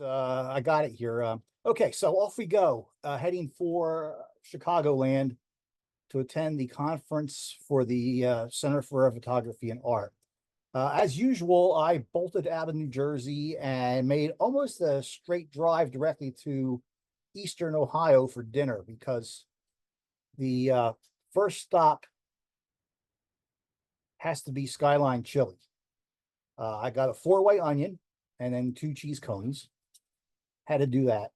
I got it here. Okay, so off we go, heading for Chicagoland to attend the conference for the Center for Photography and Art. As usual, I bolted out of New Jersey and made almost a straight drive directly to Eastern Ohio for dinner because the first stop has to be Skyline Chili. I got a four-way onion and then two cheese cones. Had to do that.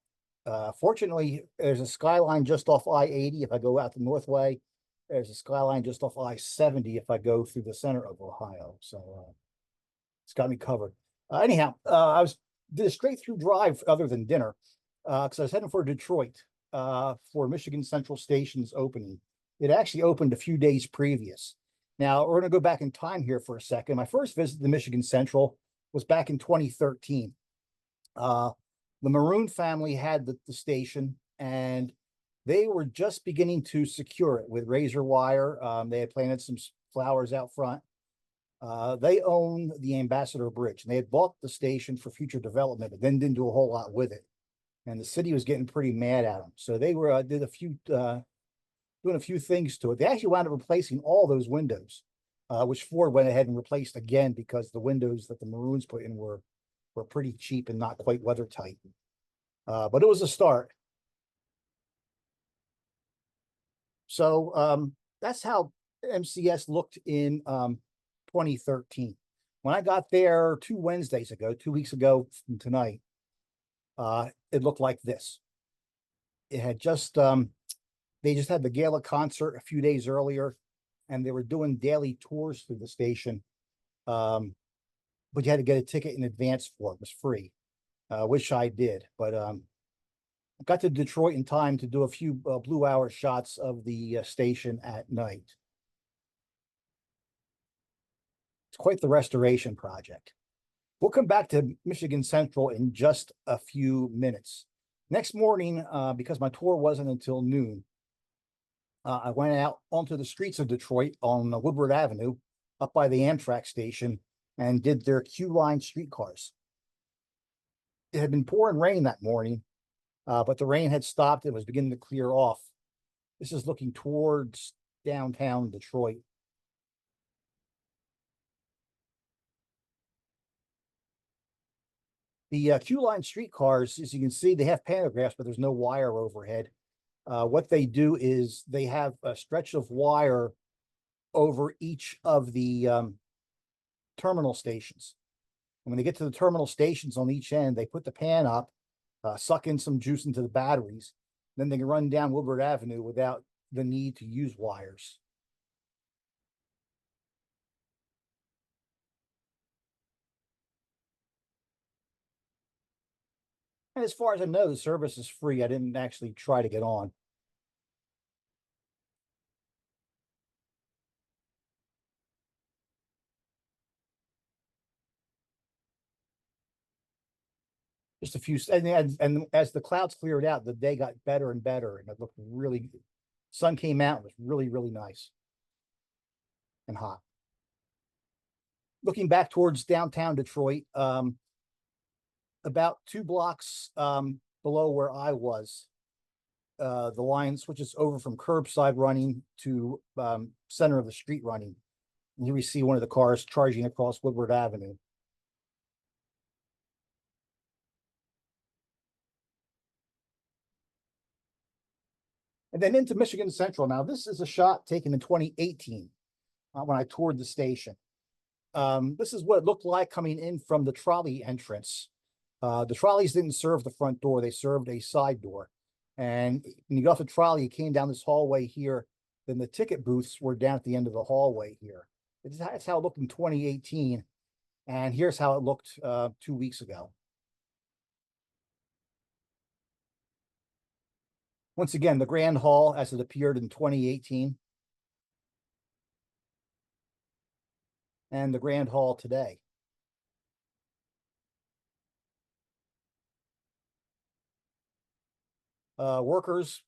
Fortunately, there's a Skyline just off I-80 if I go out the Northway. There's a Skyline just off I-70 if I go through the center of Ohio. So it's got me covered. Anyhow, did a straight through drive other than dinner because I was heading for Detroit for Michigan Central Station's opening. It actually opened a few days previous. Now, we're going to go back in time here for a second. My first visit to Michigan Central was back in 2013. The Maroon family had the station, and they were just beginning to secure it with razor wire. They had planted some flowers out front. They own the Ambassador Bridge, and they had bought the station for future development, but then didn't do a whole lot with it. And the city was getting pretty mad at them. So they were doing a few things to it. They actually wound up replacing all those windows, which Ford went ahead and replaced again because the windows that the Maroons put in were pretty cheap and not quite weather tight. But it was a start. So that's how MCS looked in 2013. When I got there 2 weeks ago from tonight, it looked like this. It had just they just had the gala concert a few days earlier, and they were doing daily tours through the station. But you had to get a ticket in advance for it. It was free, which I did. But I got to Detroit in time to do a few blue hour shots of the station at night. It's quite the restoration project. We'll come back to Michigan Central in just a few minutes. Next morning, because my tour wasn't until noon, I went out onto the streets of Detroit on Woodward Avenue up by the Amtrak station and did their Q-line streetcars. It had been pouring rain that morning, but the rain had stopped. It was beginning to clear off. This is looking towards downtown Detroit. The Q-line streetcars, as you can see, they have pantographs, but there's no wire overhead. What they do is they have a stretch of wire over each of the terminal stations. And when they get to the terminal stations on each end, they put the pan up, suck in some juice into the batteries, then they can run down Woodward Avenue without the need to use wires. And as far as I know, the service is free. I didn't actually try to get on. Just a few, and as the clouds cleared out, the day got better and better, and it looked really good. Sun came out, it was really, really nice and hot. Looking back towards downtown Detroit, about 2 blocks below where I was, the line switches over from curbside running to center of the street running. And here we see one of the cars charging across Woodward Avenue. And then into Michigan Central. Now, this is a shot taken in 2018 when I toured the station. This is what it looked like coming in from the trolley entrance. The trolleys didn't serve the front door, they served a side door. And when you got off the trolley, you came down this hallway here, then the ticket booths were down at the end of the hallway here. That's how it looked in 2018. And here's how it looked 2 weeks ago. Once again, the Grand Hall as it appeared in 2018. And the Grand Hall today. Workers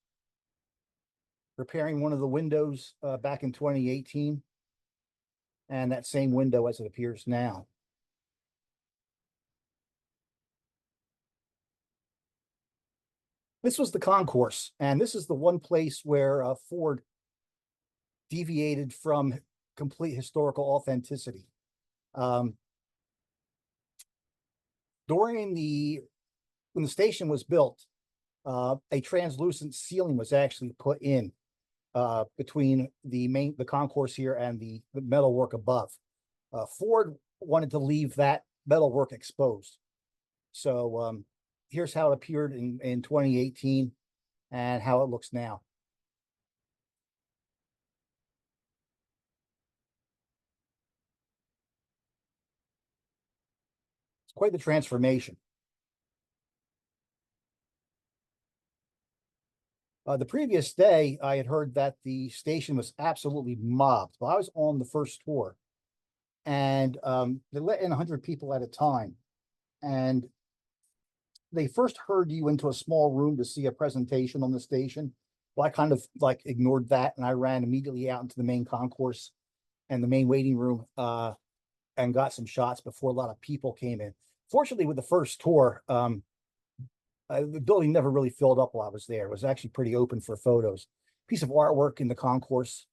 repairing one of the windows back in 2018. And that same window as it appears now. This was the concourse, and this is the one place where Ford deviated from complete historical authenticity. Um, During when the station was built, a translucent ceiling was actually put in between the concourse here and the metalwork above. Ford wanted to leave that metalwork exposed. So here's how it appeared in 2018 and how it looks now. It's quite the transformation. The previous day, I had heard that the station was absolutely mobbed. Well, I was on the first tour, and they let in 100 people at a time. And they first herd you into a small room to see a presentation on the station. Well, I kind of like ignored that, and I ran immediately out into the main concourse and the main waiting room and got some shots before a lot of people came in. Fortunately, with the first tour, the building never really filled up while I was there. It was actually pretty open for photos. Piece of artwork in the concourse.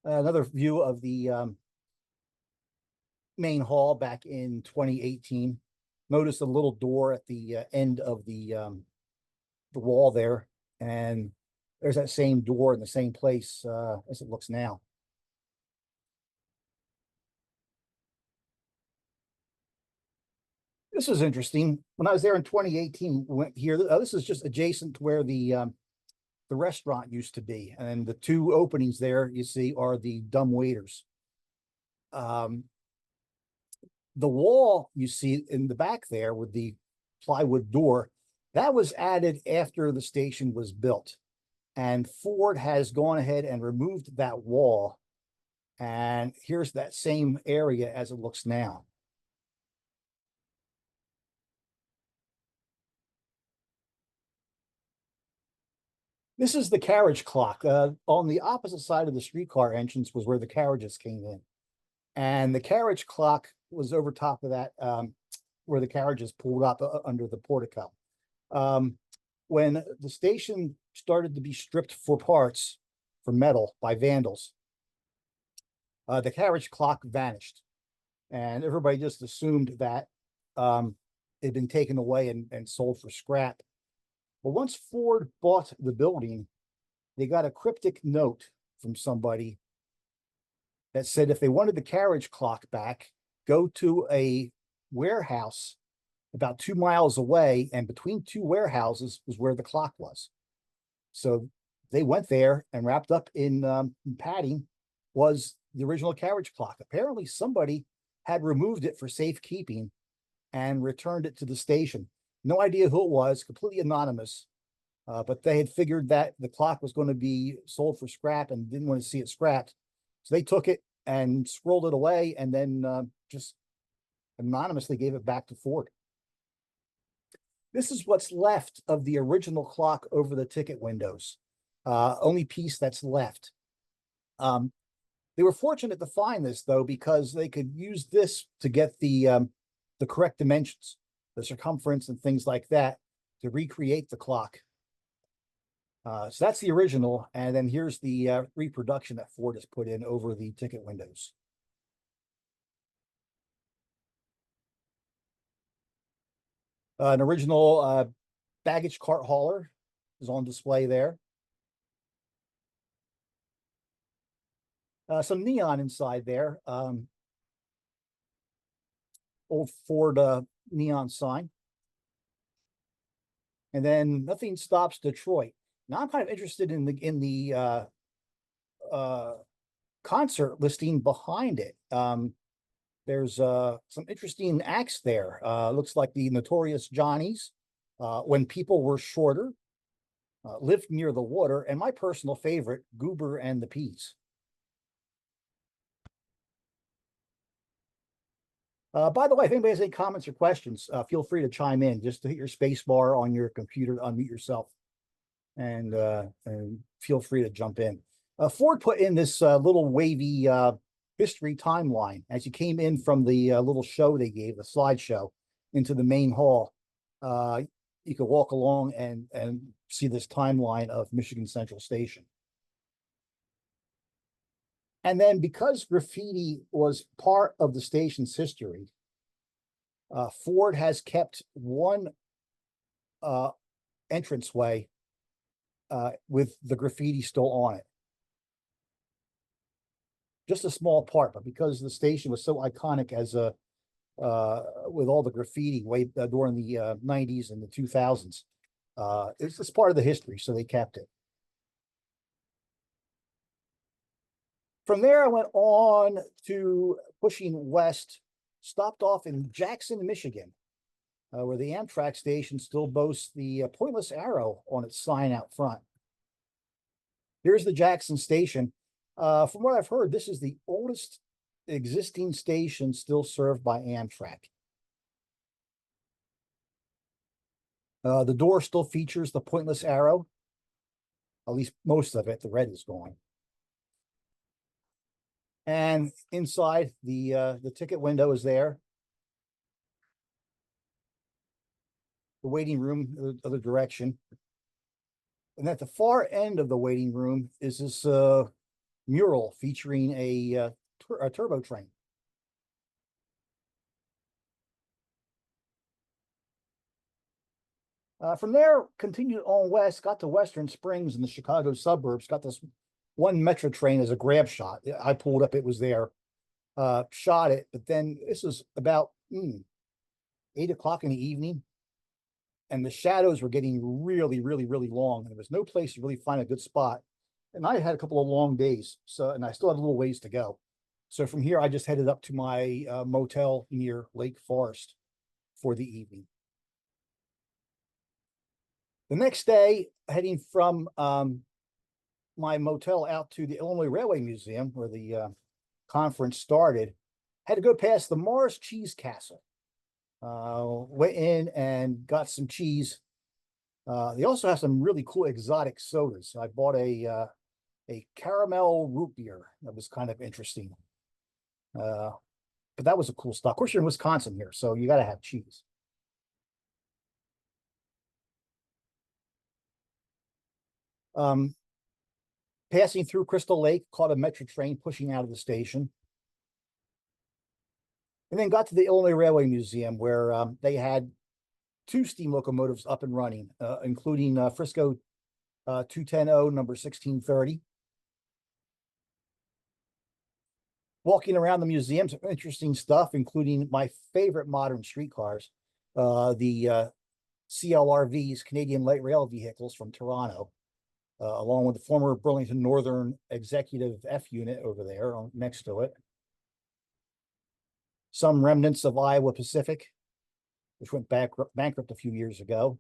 Another view of the main hall back in 2018. Notice a little door at the end of the wall there, and there's that same door in the same place as it looks now. This is interesting. When I was there in 2018, we went here. This is just adjacent to where the restaurant used to be, and the two openings there you see are the dumb waiters. The wall you see in the back there with the plywood door, that was added after the station was built, and Ford has gone ahead and removed that wall, and here's that same area as it looks now. This is the carriage clock. On the opposite side of the streetcar entrance was where the carriages came in. And the carriage clock was over top of that, where the carriages pulled up under the portico. When the station started to be stripped for parts, for metal, by vandals, the carriage clock vanished. And everybody just assumed that it had been taken away and sold for scrap. Well, once Ford bought the building, they got a cryptic note from somebody that said if they wanted the carriage clock back, go to a warehouse about 2 miles away, and between two warehouses was where the clock was. So they went there, and wrapped up in padding was the original carriage clock. Apparently somebody had removed it for safekeeping and returned it to the station. No idea who it was, completely anonymous, but they had figured that the clock was going to be sold for scrap and didn't want to see it scrapped. So they took it and scrolled it away, and then just anonymously gave it back to Ford. This is what's left of the original clock over the ticket windows. Only piece that's left. They were fortunate to find this, though, because they could use this to get the correct dimensions, the circumference and things like that, to recreate the clock. So that's the original, and then here's the reproduction that Ford has put in over the ticket windows. An original baggage cart hauler is on display there. Some neon inside there. Old Ford neon sign. And then Nothing Stops Detroit. Now I'm kind of interested in the concert listing behind it. There's some interesting acts there. Looks like the Notorious Johnnies, When People Were Shorter, Lived Near the Water, and my personal favorite, Goober and the Peas. By the way, if anybody has any comments or questions, feel free to chime in. Just to hit your space bar on your computer to unmute yourself, and feel free to jump in. Ford put in this little wavy history timeline as you came in from the little show they gave, the slideshow. into the main hall, you could walk along and see this timeline of Michigan Central Station. And then because graffiti was part of the station's history, Ford has kept one entranceway with the graffiti still on it. Just a small part, but because the station was so iconic as a with all the graffiti way during the 90s and the 2000s, it's just part of the history, so they kept it. From there, I went on to pushing west, stopped off in Jackson, Michigan, where the Amtrak station still boasts the pointless arrow on its sign out front. Here's the Jackson station. From what I've heard, this is the oldest existing station still served by Amtrak. The door still features the pointless arrow, at least most of it. The red is gone. And inside, the ticket window is there. The waiting room, the other direction. And at the far end of the waiting room is this mural featuring a turbo train. From there, continued on west, got to Western Springs in the Chicago suburbs, got this one Metra train as a grab shot. I pulled up, it was there, shot it, but then this was about 8 o'clock in the evening, and the shadows were getting really, really, really long, and there was no place to really find a good spot. And I had a couple of long days, and I still had a little ways to go. So from here, I just headed up to my motel near Lake Forest for the evening. The next day, heading from my motel out to the Illinois Railway Museum, where the conference started, had to go past the Morris Cheese Castle. Went in and got some cheese. They also have some really cool exotic sodas. So I bought a caramel root beer. That was kind of interesting. But that was a cool stuff. Of course, you're in Wisconsin here, so you got to have cheese. Passing through Crystal Lake, caught a Metra train pushing out of the station. And then got to the Illinois Railway Museum, where they had 2 steam locomotives up and running, including Frisco 210 number 1630. Walking around the museum, some interesting stuff, including my favorite modern streetcars, the CLRVs, Canadian Light Rail Vehicles from Toronto, along with the former Burlington Northern Executive F unit over there next to it. Some remnants of Iowa Pacific, which went bankrupt a few years ago.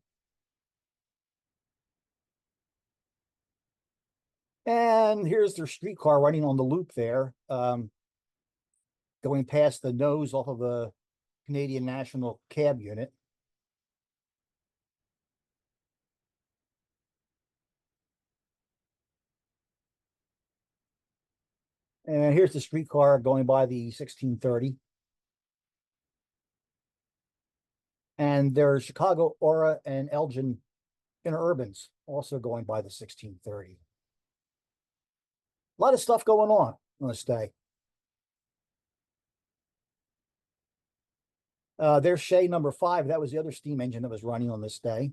And here's their streetcar running on the loop there, going past the nose off of the Canadian National Cab unit. And here's the streetcar going by the 1630. And there's Chicago, Aura, and Elgin interurbans also going by the 1630. A lot of stuff going on this day. There's Shea number 5. That was the other steam engine that was running on this day.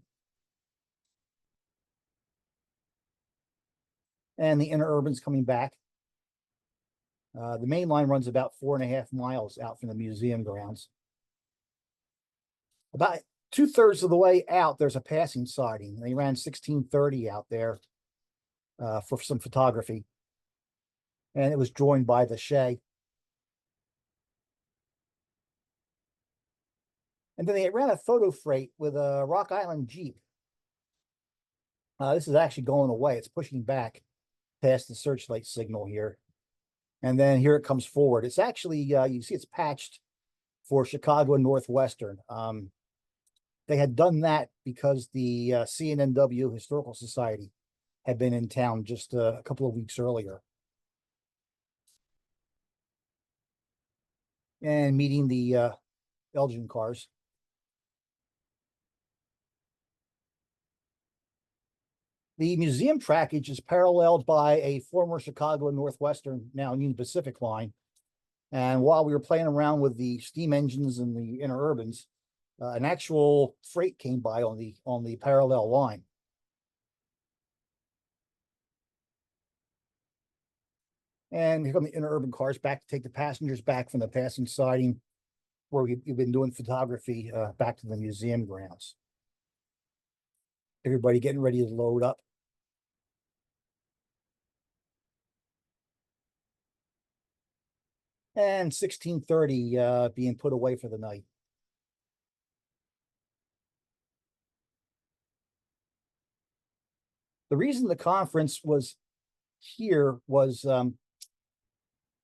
And the interurbans coming back. The main line runs about 4.5 miles out from the museum grounds. About 2/3 of the way out, there's a passing siding. They ran 1630 out there for some photography. And it was joined by the Shea. And then they ran a photo freight with a Rock Island Jeep. This is actually going away. It's pushing back past the searchlight signal here. And then here it comes forward. It's actually, you see it's patched for Chicago and Northwestern. They had done that because the CNNW Historical Society had been in town just a couple of weeks earlier. And meeting the Elgin cars. The museum trackage is paralleled by a former Chicago and Northwestern, now Union Pacific line. And while we were playing around with the steam engines and the interurbans, an actual freight came by on the parallel line. And here come the interurban cars back to take the passengers back from the passing siding where we've been doing photography back to the museum grounds. Everybody getting ready to load up. And 16:30 being put away for the night. The reason the conference was here was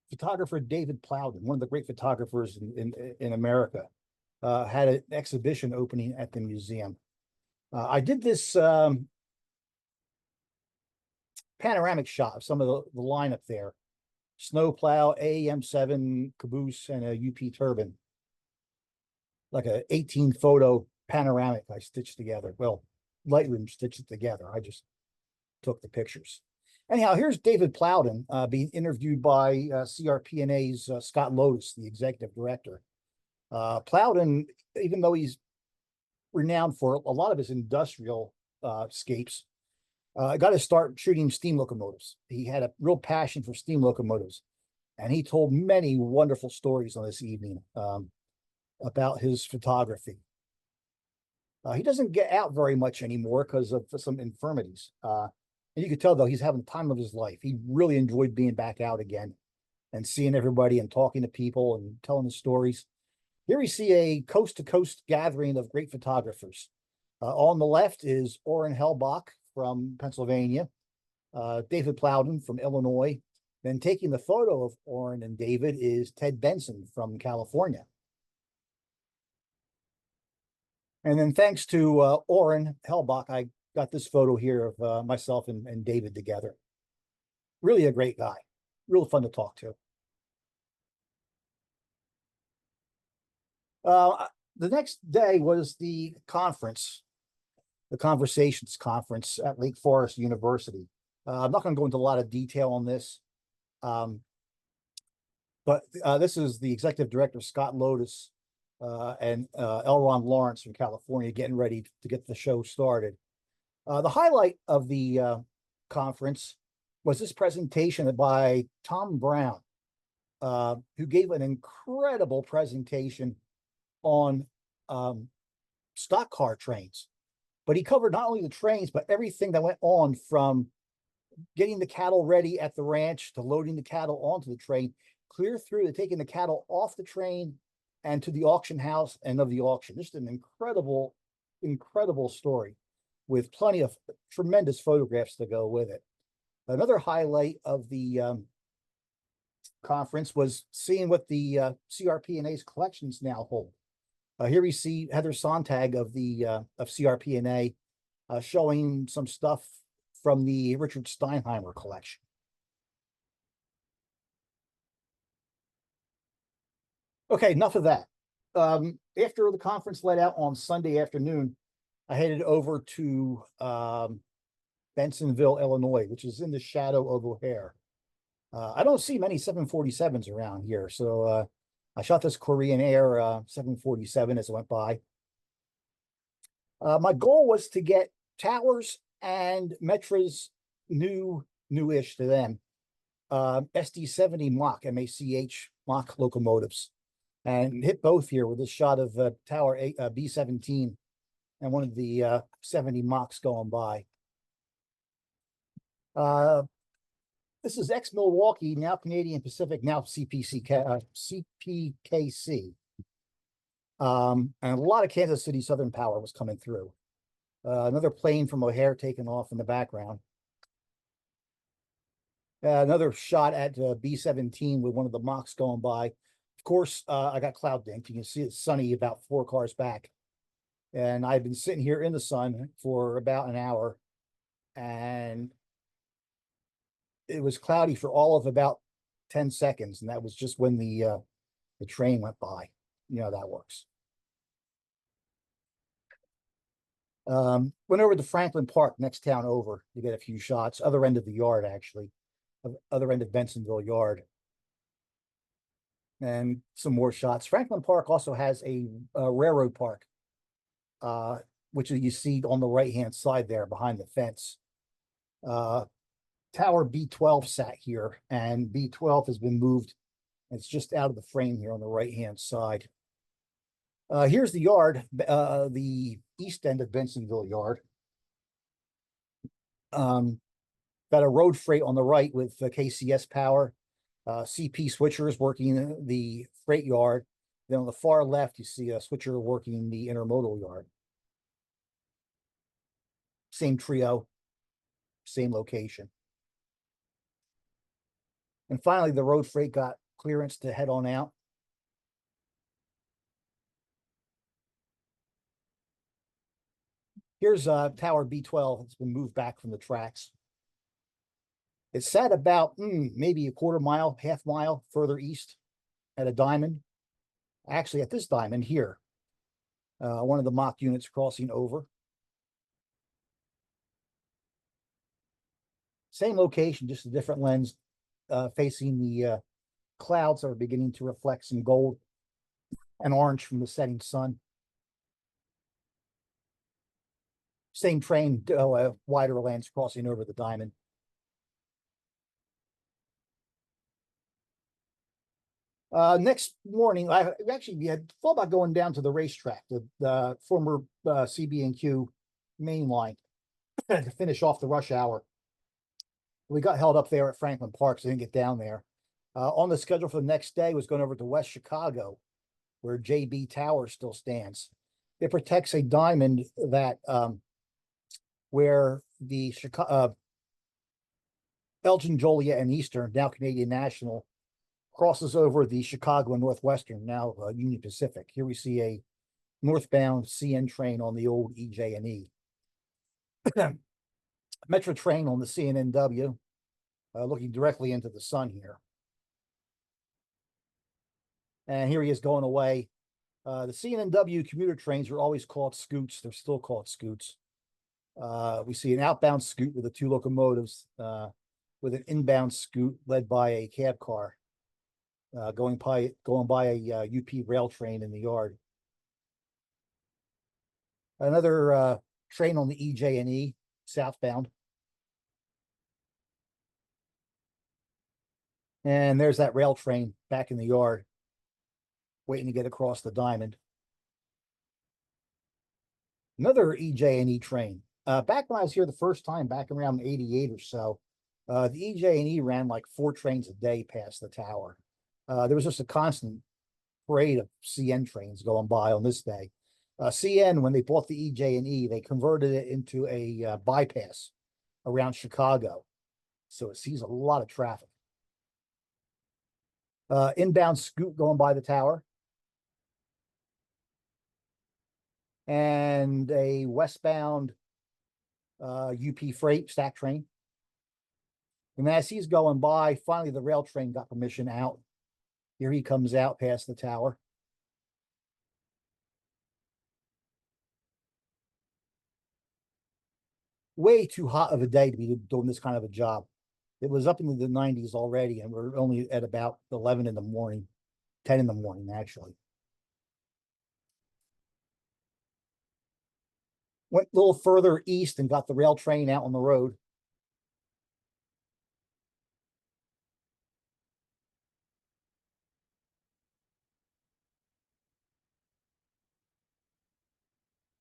photographer David Plowden, one of the great photographers in America, had an exhibition opening at the museum. I did this panoramic shot of some of the lineup there. Snowplow, AEM7 caboose, and a UP turbine. Like a 18 photo panoramic I stitched together. Well, Lightroom stitched it together. I just took the pictures. Anyhow, here's David Plowden being interviewed by CRPNA's Scott Lotus, the executive director. Plowden, even though he's renowned for a lot of his industrial scapes, got to start shooting steam locomotives. He had a real passion for steam locomotives, and he told many wonderful stories on this evening about his photography. He doesn't get out very much anymore because of some infirmities. And you could tell, though, he's having the time of his life. He really enjoyed being back out again and seeing everybody and talking to people and telling the stories. Here we see a coast-to-coast gathering of great photographers. On the left is Orrin Hellbach from Pennsylvania, David Plowden from Illinois. Then taking the photo of Orrin and David is Ted Benson from California. And then thanks to Orrin Hellbach, I got this photo here of myself and David together. Really a great guy. Real fun to talk to. The next day was the conference, the Conversations Conference at Lake Forest University. I'm not going to go into a lot of detail on this, but this is the executive director, Scott Lotus, and L. Ron Lawrence from California getting ready to get the show started. The highlight of the conference was this presentation by Tom Brown, who gave an incredible presentation on stock car trains. But he covered not only the trains, but everything that went on from getting the cattle ready at the ranch to loading the cattle onto the train, clear through to taking the cattle off the train and to the auction house and of the auction. Just an incredible, incredible story with plenty of tremendous photographs to go with it. Another highlight of the conference was seeing what the CRPNA's collections now hold. Here we see Heather Sontag of CRPNA showing some stuff from the Richard Steinheimer collection. Okay, enough of that. After the conference let out on Sunday afternoon, I headed over to Bensonville, Illinois, which is in the shadow of O'Hare. I don't see many 747s around here, so I shot this Korean Air 747 as it went by. My goal was to get Towers and Metra's newish to them, SD70 Mach, M-A-C-H Mach locomotives, and hit both here with this shot of Tower B-17 and one of the 70 Machs going by. This is ex-Milwaukee, now Canadian Pacific, now CPKC. And a lot of Kansas City Southern Power was coming through. Another plane from O'Hare taking off in the background. Another shot at B-17 with one of the Machs going by. Of course, I got cloud dinked. You can see it's sunny about 4 cars back. And I've been sitting here in the sun for about an hour. And it was cloudy for all of about 10 seconds. And that was just when the train went by. You know how that works. Went over to Franklin Park, next town over, to get a few shots. Other end of the yard, actually, other end of Bensonville Yard, and some more shots. Franklin Park also has a railroad park, which you see on the right-hand side there behind the fence. Tower B12 sat here, and B12 has been moved. It's just out of the frame here on the right-hand side. Here's the yard, the east end of Bensonville Yard. Got a road freight on the right with KCS power, CP switchers working the freight yard. Then on the far left, you see a switcher working the intermodal yard. Same trio, same location. And finally, the road freight got clearance to head on out. Here's Tower B12. It's been moved back from the tracks. It sat about maybe a quarter mile, half mile further east at a diamond. Actually, at this diamond here, one of the mock units crossing over. Same location, just a different lens, facing the clouds that are beginning to reflect some gold and orange from the setting sun. Same train, wider lens crossing over the diamond. Next morning, I actually had thought about going down to the racetrack, the former CB&Q main line, to finish off the rush hour. We got held up there at Franklin Park, so I didn't get down there. On the schedule for the next day was going over to West Chicago, where JB Tower still stands. It protects a diamond that where the Elgin, Joliet, and Eastern, now Canadian National, crosses over the Chicago and Northwestern, now Union Pacific. Here we see a northbound CN train on the old EJ&E. Metra train on the CNNW, looking directly into the sun here. And here he is going away. The CNNW commuter trains are always called scoots. They're still called scoots. We see an outbound scoot with the two locomotives, with an inbound scoot led by a cab car, going by a UP rail train in the yard. Another train on the EJ&E southbound. And there's that rail train back in the yard, waiting to get across the diamond. Another EJ&E train. Back when I was here the first time, back around '88 or so, the EJ&E ran like 4 trains a day past the tower. There was just a constant parade of CN trains going by on this day. CN, when they bought the EJ&E, they converted it into a bypass around Chicago, so it sees a lot of traffic. Inbound scoot going by the tower, and a westbound UP freight stack train. And as he's going by, finally the rail train got permission out. Here he comes out past the tower. Way too hot of a day to be doing this kind of a job. It was up into the 90s already, and we're only at about 11 in the morning, 10 in the morning, actually. Went a little further east and got the rail train out on the road.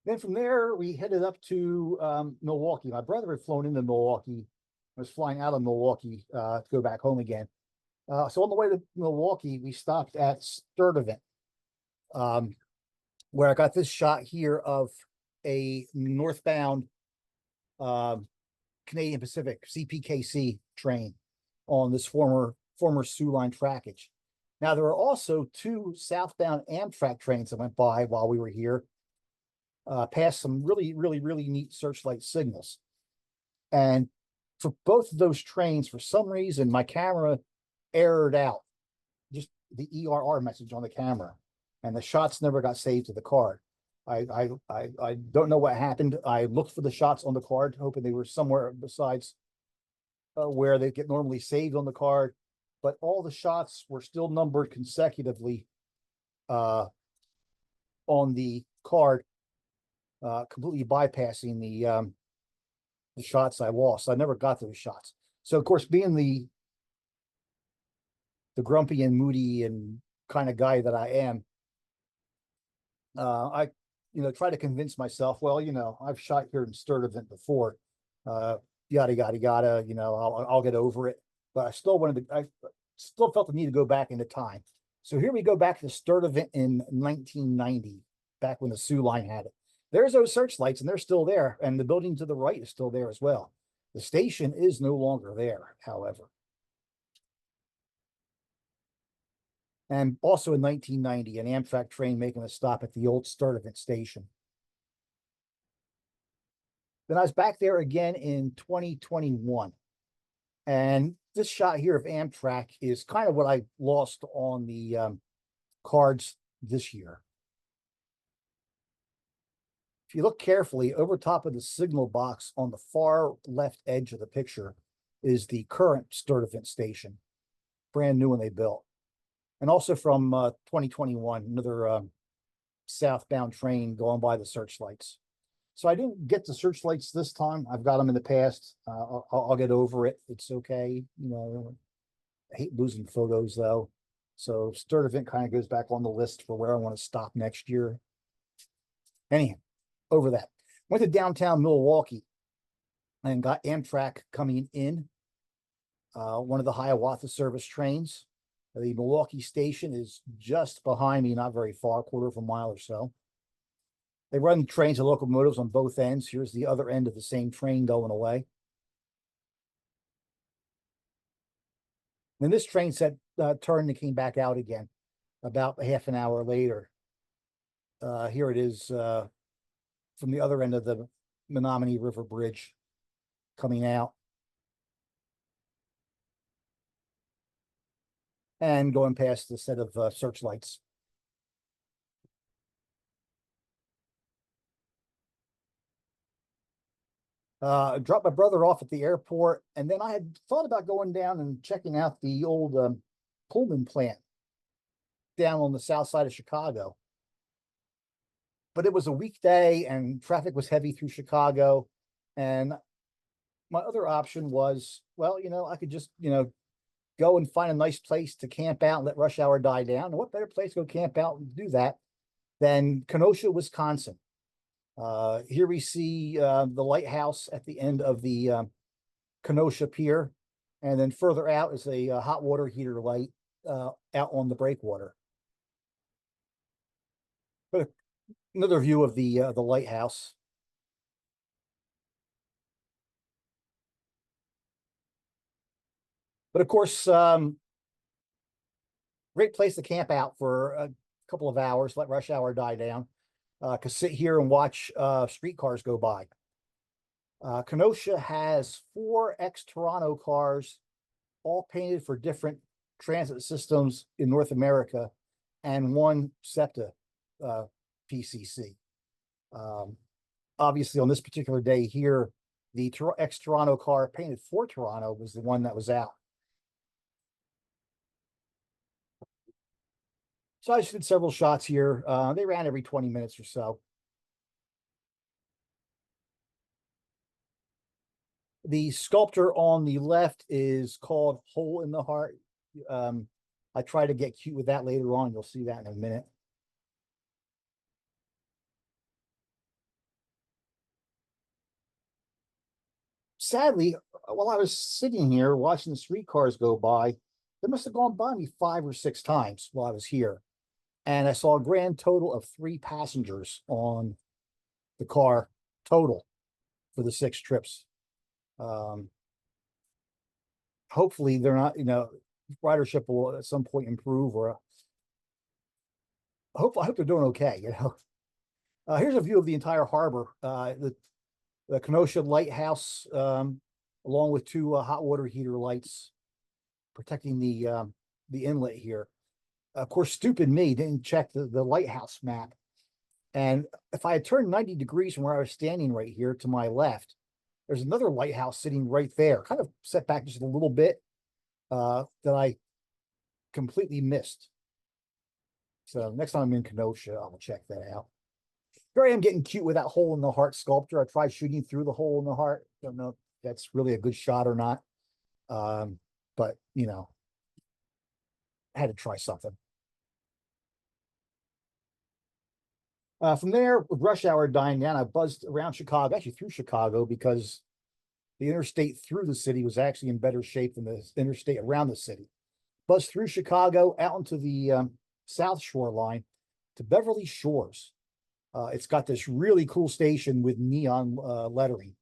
Then from there, we headed up to Milwaukee. My brother had flown into Milwaukee, was flying out of Milwaukee to go back home again. So on the way to Milwaukee, we stopped at Sturtevant, where I got this shot here of a northbound Canadian Pacific CPKC train on this former Soo Line trackage. Now, there are also 2 southbound Amtrak trains that went by while we were here, past some really neat searchlight signals. And for both of those trains, for some reason, my camera errored out just the ERR message on the camera, and the shots never got saved to the card. I don't know what happened. I looked for the shots on the card, hoping they were somewhere besides where they get normally saved on the card, but all the shots were still numbered consecutively uh, on the card, completely bypassing the shots I lost. I never got those shots. So of course, being the grumpy and moody and kind of guy that I am, I try to convince myself, well, I've shot here in Sturtevant before, uh, yada yada yada. I'll get over it. But I still felt the need to go back into time. So here we go back to Sturtevant in 1990, back when the Sioux Line had it. There's those searchlights, and they're still there, and the building to the right is still there as well. The station is no longer there, however. And also in 1990, an Amtrak train making a stop at the old Sturtevant station. Then I was back there again in 2021. And this shot here of Amtrak is kind of what I lost on the cards this year. If you look carefully, over top of the signal box on the far left edge of the picture is the current Sturtevant station, brand new when they built. And also from 2021, another southbound train going by the searchlights. So I didn't get the searchlights this time. I've got them in the past. I'll get over it. It's okay. I hate losing photos though. So Sturtevant kind of goes back on the list for where I want to stop next year. Anyhow, over that. Went to downtown Milwaukee and got Amtrak coming in. One of the Hiawatha service trains. The Milwaukee station is just behind me, not very far, quarter of a mile or so. They run trains and locomotives on both ends. Here's the other end of the same train going away. Then this train set turned and came back out again about half an hour later. Here it is from the other end of the Menominee River Bridge coming out. And going past the set of searchlights. Dropped my brother off at the airport, and then I had thought about going down and checking out the old Pullman plant down on the south side of Chicago. But it was a weekday and traffic was heavy through Chicago. And my other option was, well, I could just, go and find a nice place to camp out and let rush hour die down. And what better place to go camp out and do that than Kenosha, Wisconsin. Here we see the lighthouse at the end of the Kenosha Pier. And then further out is a hot water heater light out on the breakwater. But another view of the lighthouse. But of course, great place to camp out for a couple of hours, let rush hour die down. Could sit here and watch streetcars go by. Kenosha has 4 ex-Toronto cars, all painted for different transit systems in North America, and 1 SEPTA PCC. Obviously, on this particular day here, the ex-Toronto car painted for Toronto was the one that was out. So I just did several shots here. They ran every 20 minutes or so. The sculpture on the left is called Hole in the Heart. I try to get cute with that later on. You'll see that in a minute. Sadly, while I was sitting here watching the streetcars go by, they must have gone by me 5 or 6 times while I was here. And I saw a grand total of 3 passengers on the car total for the 6 trips. Hopefully they're not, ridership will at some point improve, or I hope they're doing okay. Here's a view of the entire harbor. The Kenosha lighthouse, along with 2 hot water heater lights protecting the inlet here. Of course, stupid me didn't check the lighthouse map, And if I had turned 90 degrees from where I was standing right here to my left, there's another lighthouse sitting right there, kind of set back just a little bit, that I completely missed. So next time I'm in Kenosha, I'll check that out. Here I am getting cute with that hole in the heart sculpture. I tried shooting through the hole in the heart. Don't know if that's really a good shot or not. But you know, I had to try something. From there, with rush hour dying down, I buzzed around Chicago, actually through Chicago, because the interstate through the city was actually in better shape than the interstate around the city. Buzzed through Chicago out into the South Shore line to Beverly Shores. It's got this really cool station with neon lettering.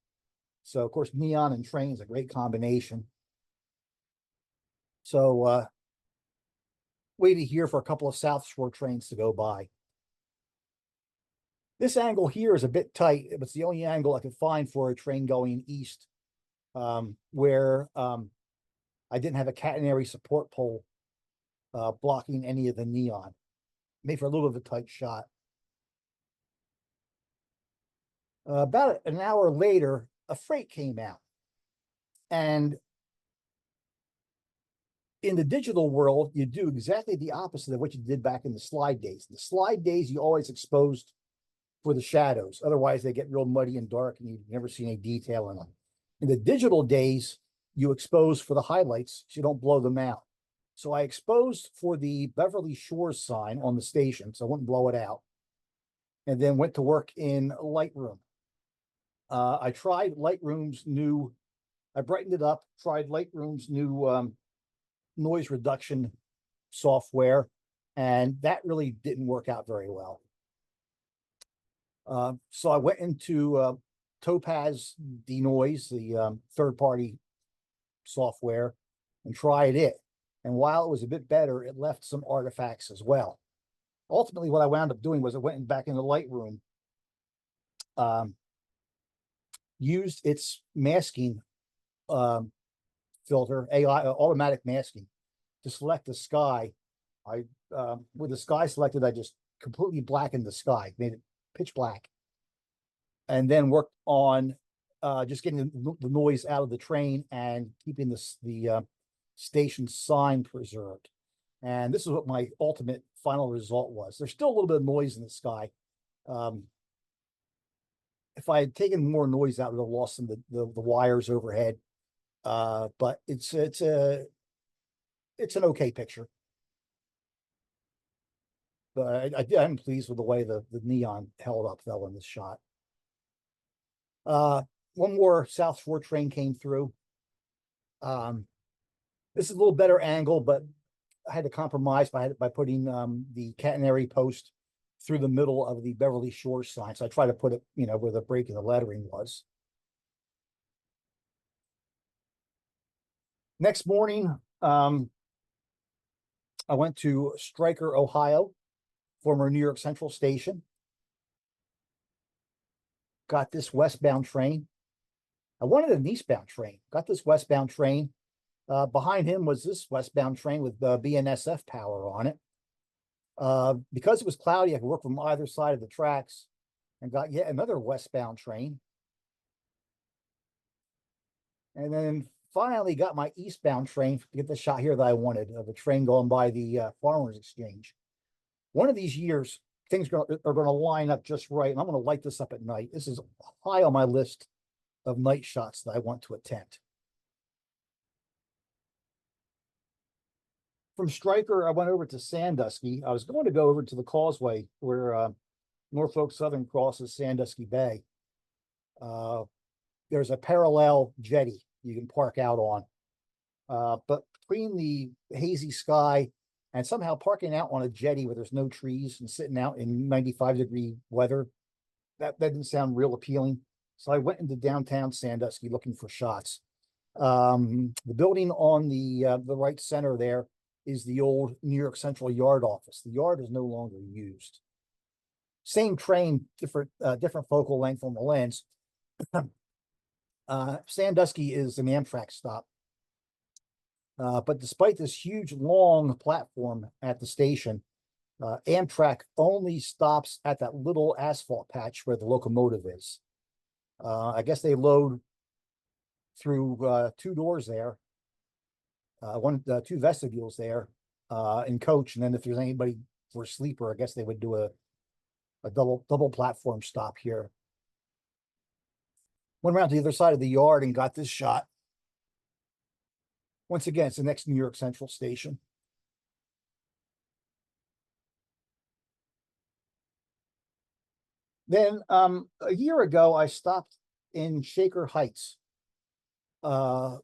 So, of course, neon and trains, a great combination. So, waited here for a couple of South Shore trains to go by. This angle here is a bit tight, but it's the only angle I could find for a train going east, where I didn't have a catenary support pole blocking any of the neon. Made for a little bit of a tight shot. About an hour later, a freight came out. And in the digital world, you do exactly the opposite of what you did back in the slide days. In the slide days, you always exposed for the shadows. Otherwise, they get real muddy and dark and you've never seen any detail in them. In the digital days, you expose for the highlights so you don't blow them out. So I exposed for the Beverly Shores sign on the station, so I wouldn't blow it out. And then went to work in Lightroom. I tried Lightroom's new, I brightened it up, tried Lightroom's new noise reduction software, and that really didn't work out very well. So I went into Topaz Denoise, the third-party software, and tried it. And while it was a bit better, it left some artifacts as well. Ultimately, what I wound up doing was I went back into Lightroom, used its masking filter, AI automatic masking, to select the sky. With the sky selected, I just completely blackened the sky, made it pitch black, and then worked on just getting the noise out of the train and keeping the station sign preserved. And this is what my ultimate final result was. There's still a little bit of noise in the sky. If I had taken more noise out, I would have lost some of the wires overhead. But it's an okay picture. But I'm pleased with the way the neon held up though in this shot. One more South Shore train came through. This is a little better angle, but I had to compromise by putting the catenary post through the middle of the Beverly Shores sign. So I try to put it, you know, where the break in the lettering was. Next morning, I went to Stryker, Ohio, former New York Central Station. Got this westbound train. I wanted an eastbound train. Got this westbound train. Behind him was this westbound train with BNSF power on it. Because it was cloudy, I could work from either side of the tracks, and got yet another westbound train. And then finally got my eastbound train to get the shot here that I wanted of a train going by the Farmers Exchange. One of these years, things are going to line up just right, and I'm going to light this up at night. This is high on my list of night shots that I want to attempt. From Stryker, I went over to Sandusky. I was going to go over to the causeway where Norfolk Southern crosses Sandusky Bay. There's a parallel jetty you can park out on. But between the hazy sky and somehow parking out on a jetty where there's no trees and sitting out in 95-degree weather, that didn't sound real appealing. So I went into downtown Sandusky looking for shots. The building on the right center there is the old New York Central Yard office. The yard is no longer used. Same train, different focal length on the lens. Sandusky is an Amtrak stop. But despite this huge, long platform at the station, Amtrak only stops at that little asphalt patch where the locomotive is. I guess they load through two doors there, two vestibules there in coach, and then if there's anybody for a sleeper, I guess they would do a double platform stop here. Went around to the other side of the yard and got this shot. Once again, it's the next New York Central station. Then a year ago, I stopped in Shaker Heights for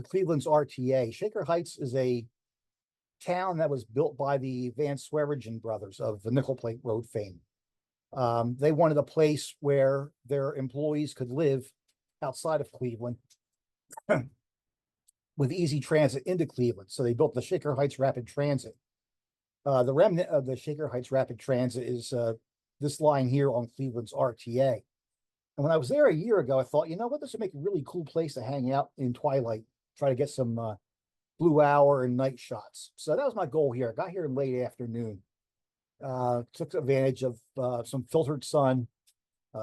Cleveland's RTA. Shaker Heights is a town that was built by the Van Swerigen brothers of the Nickel Plate Road fame. They wanted a place where their employees could live outside of Cleveland with easy transit into Cleveland. So they built the Shaker Heights Rapid Transit. The remnant of the Shaker Heights Rapid Transit is this line here on Cleveland's RTA. And when I was there a year ago, I thought, you know what, this would make a really cool place to hang out in twilight, try to get some blue hour and night shots. So that was my goal here. I got here in late afternoon. Took advantage of some filtered sun.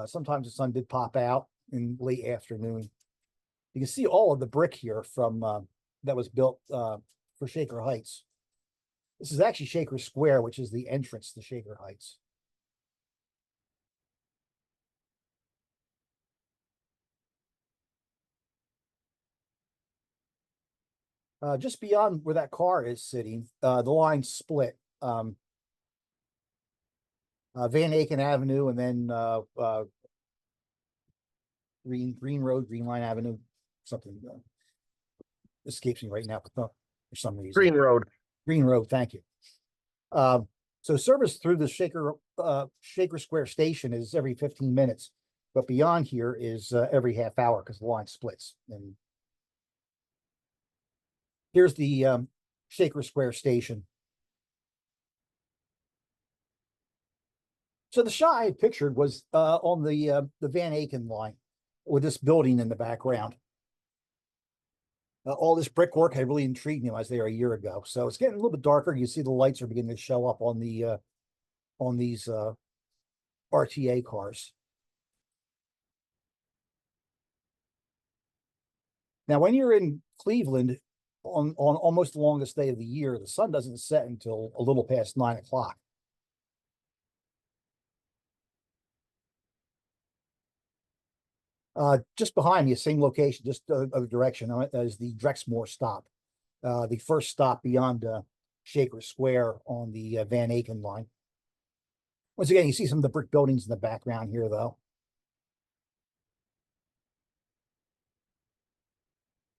Sometimes the sun did pop out in late afternoon. You can see all of the brick here from that was built for Shaker Heights. This is actually Shaker Square, which is the entrance to Shaker Heights. Just beyond where that car is sitting, the line split. Van Aken Avenue and then Green Road, Green Line Avenue, something escapes me right now for some reason. Green Road, thank you. So service through the Shaker Square station is every 15 minutes, but beyond here is every half hour because the line splits. And here's the Shaker Square station. So the shot I had pictured was on the Van Aken line with this building in the background. All this brickwork had really intrigued me when I was there a year ago. So it's getting a little bit darker. You see the lights are beginning to show up on the on these RTA cars. Now, when you're in Cleveland on almost the longest day of the year, the sun doesn't set until a little past 9 o'clock. Just behind me, same location, just other direction, is the Drexmoor stop. The first stop beyond Shaker Square on the Van Aken line. Once again, you see some of the brick buildings in the background here, though.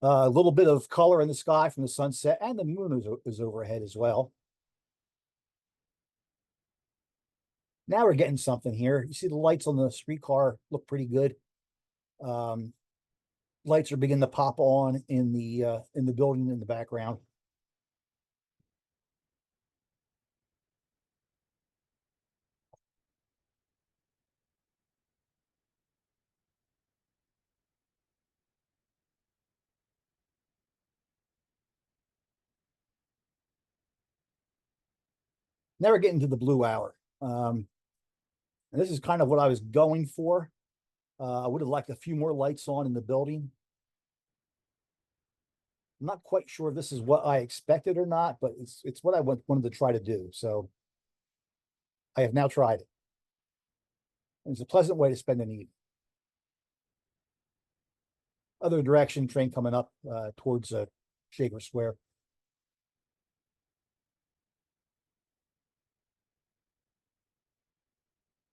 A little bit of color in the sky from the sunset, and the moon is overhead as well. Now we're getting something here. You see the lights on the streetcar look pretty good. Lights are beginning to pop on in the building in the background. Now we're getting to the blue hour. And this is kind of what I was going for. I would have liked a few more lights on in the building. I'm not quite sure if this is what I expected or not, but it's what I wanted to try to do. So I have now tried it. And it's a pleasant way to spend an evening. Other direction, train coming up towards Shaker Square.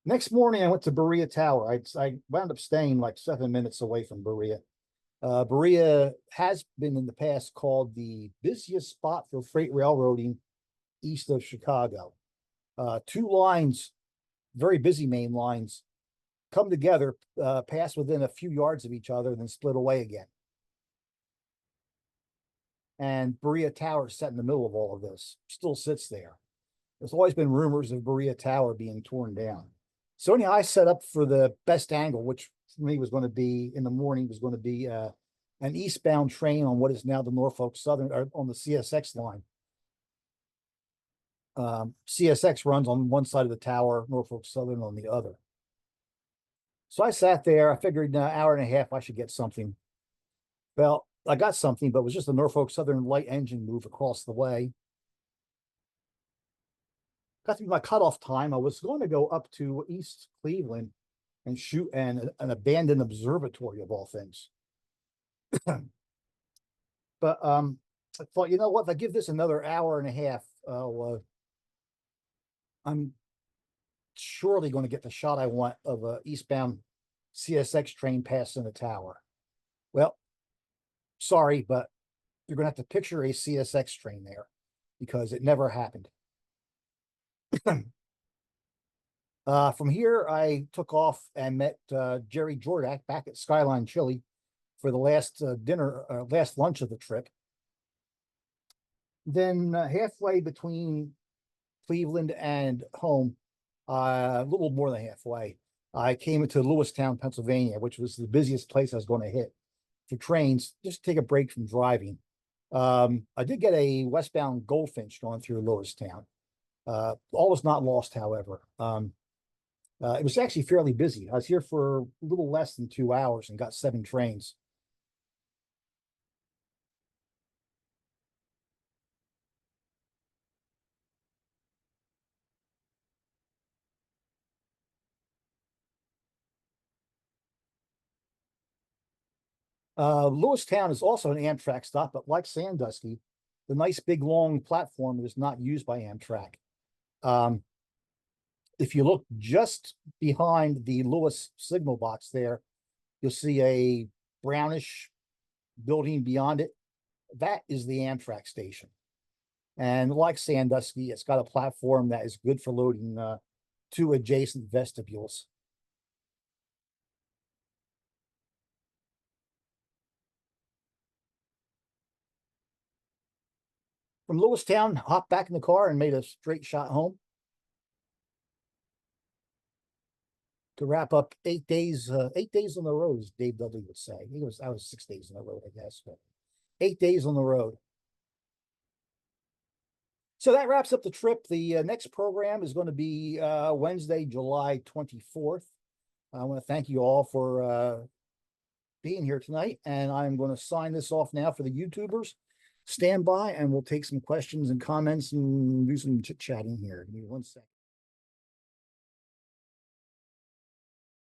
Next morning, I went to Berea Tower. I wound up staying like 7 minutes away from Berea. Berea has been in the past called the busiest spot for freight railroading east of Chicago. Two lines, very busy main lines, come together, pass within a few yards of each other, and then split away again. And Berea Tower set in the middle of all of this, still sits there. There's always been rumors of Berea Tower being torn down. So anyhow, I set up for the best angle, which for me was going to be in the morning, was going to be an eastbound train on what is now the Norfolk Southern, or on the CSX line. CSX runs on one side of the tower, Norfolk Southern on the other. So I sat there. I figured in an hour and a half I should get something. Well, I got something, but it was just a Norfolk Southern light engine move across the way. Got to be my cutoff time. I was going to go up to East Cleveland and shoot an abandoned observatory of all things. But I thought, you know what? If I give this another hour and a half, I'm surely going to get the shot I want of a eastbound CSX train passing the tower. Well, sorry, but you're going to have to picture a CSX train there because it never happened. From here, I took off and met Jerry Jordak back at Skyline Chili for the last last lunch of the trip. Then halfway between Cleveland and home, a little more than halfway, I came into Lewistown, Pennsylvania, which was the busiest place I was going to hit for trains, just to take a break from driving. I did get a westbound Goldfinch going through Lewistown. All was not lost, however. It was actually fairly busy. I was here for a little less than 2 hours and got 7 trains. Lewistown is also an Amtrak stop, but like Sandusky, the nice big long platform is not used by Amtrak. Um, if you look just behind the Lewis signal box there, you'll see a brownish building beyond it. That is the Amtrak station. And like Sandusky, it's got a platform that is good for loading 2 adjacent vestibules. From Lewistown, hopped back in the car and made a straight shot home to wrap up 8 days. 8 days on the road, as Dave Dudley would say. I was 6 days on the road, I guess, but 8 days on the road. So that wraps up the trip. The next program is going to be Wednesday, July 24th. I want to thank you all for being here tonight, and I'm going to sign this off now for the YouTubers. Stand by, and we'll take some questions and comments and do some chit-chatting here. Give me 1 second.